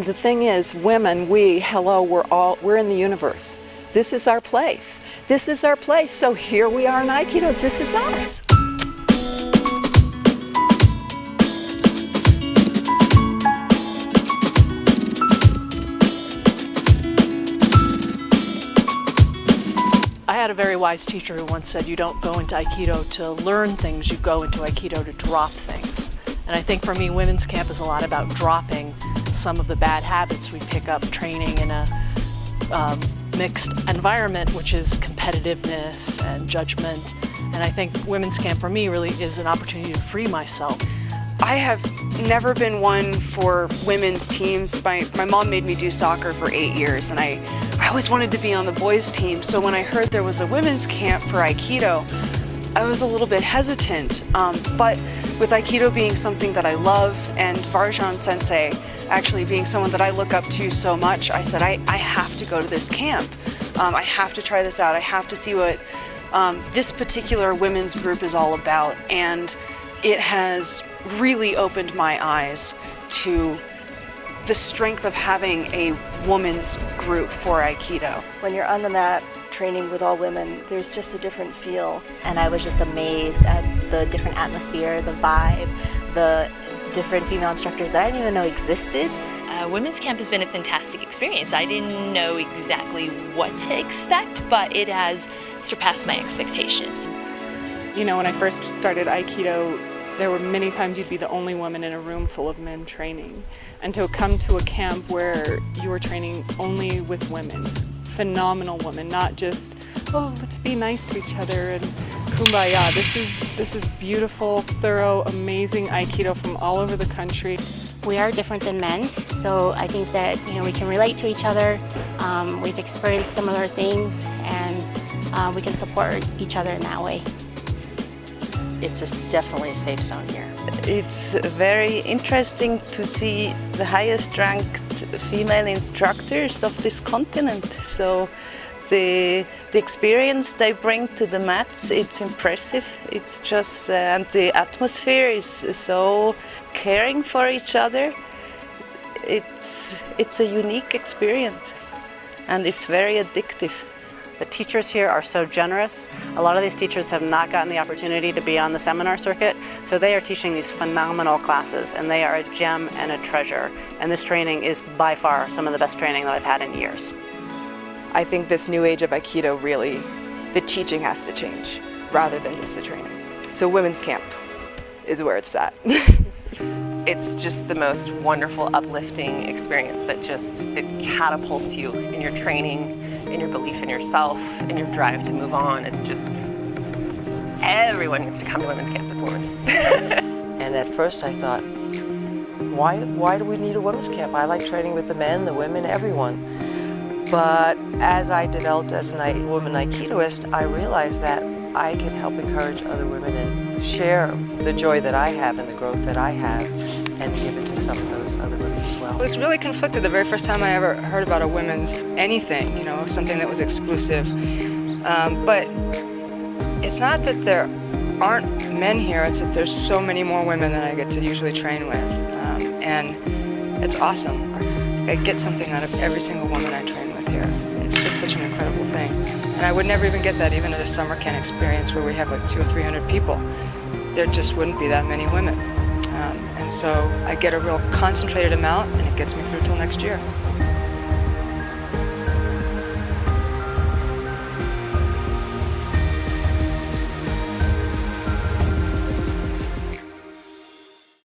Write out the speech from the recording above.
The thing is, women, we're in the universe. This is our place. This is our place. So here we are in Aikido. This is us. I had a very wise teacher who once said, you don't go into Aikido to learn things, you go into Aikido to drop things. And I think for me, women's camp is a lot about dropping some of the bad habits we pick up training in a mixed environment, which is competitiveness and judgment. And I think women's camp for me really is an opportunity to free myself. I have never been one for women's teams. My mom made me do soccer for 8 years, and I always wanted to be on the boys' team. So when I heard there was a women's camp for Aikido, I was a little bit hesitant. But with Aikido being something that I love, and Varjan Sensei actually being someone that I look up to so much, I said, I have to go to this camp. I have to try this out. I have to see what this particular women's group is all about. And it has really opened my eyes to the strength of having a woman's group for Aikido. When you're on the mat training with all women, there's just a different feel. And I was just amazed at the different atmosphere, the vibe, the different female instructors that I didn't even know existed. Women's camp has been a fantastic experience. I didn't know exactly what to expect, but it has surpassed my expectations. You know, when I first started Aikido, there were many times you'd be the only woman in a room full of men training. And to come to a camp where you were training only with women, phenomenal women, not just, oh, let's be nice to each other and kumbaya. This is beautiful, thorough, amazing Aikido from all over the country. We are different than men, so I think that we can relate to each other. We've experienced similar things, and we can support each other in that way. It's definitely a safe zone here. It's very interesting to see the highest ranked female instructors of this continent. So the experience they bring to the mats, it's impressive. It's just, and the atmosphere is so caring for each other. It's a unique experience, and it's very addictive. The teachers here are so generous. A lot of these teachers have not gotten the opportunity to be on the seminar circuit, so they are teaching these phenomenal classes, and they are a gem and a treasure. And this training is by far some of the best training that I've had in years. I think this new age of Aikido really, the teaching has to change rather than just the training. So women's camp is where it's at. It's just the most wonderful, uplifting experience that it catapults you in your training, in your belief in yourself, in your drive to move on. It's just, everyone needs to come to women's camp that's a woman. And at first I thought, why do we need a women's camp? I like training with the men, the women, everyone. But as I developed as a woman Aikidoist, I realized that I could help encourage other women and share the joy that I have and the growth that I have and give it to some of those other women as well. I was really conflicted the very first time I ever heard about a women's anything, something that was exclusive. But it's not that there aren't men here, it's that there's so many more women than I get to usually train with. And it's awesome. I get something out of every single woman I train with here. It's just such an incredible thing. And I would never even get that even at a summer camp experience where we have like 200 or 300 people. There just wouldn't be that many women. And so I get a real concentrated amount, and it gets me through till next year.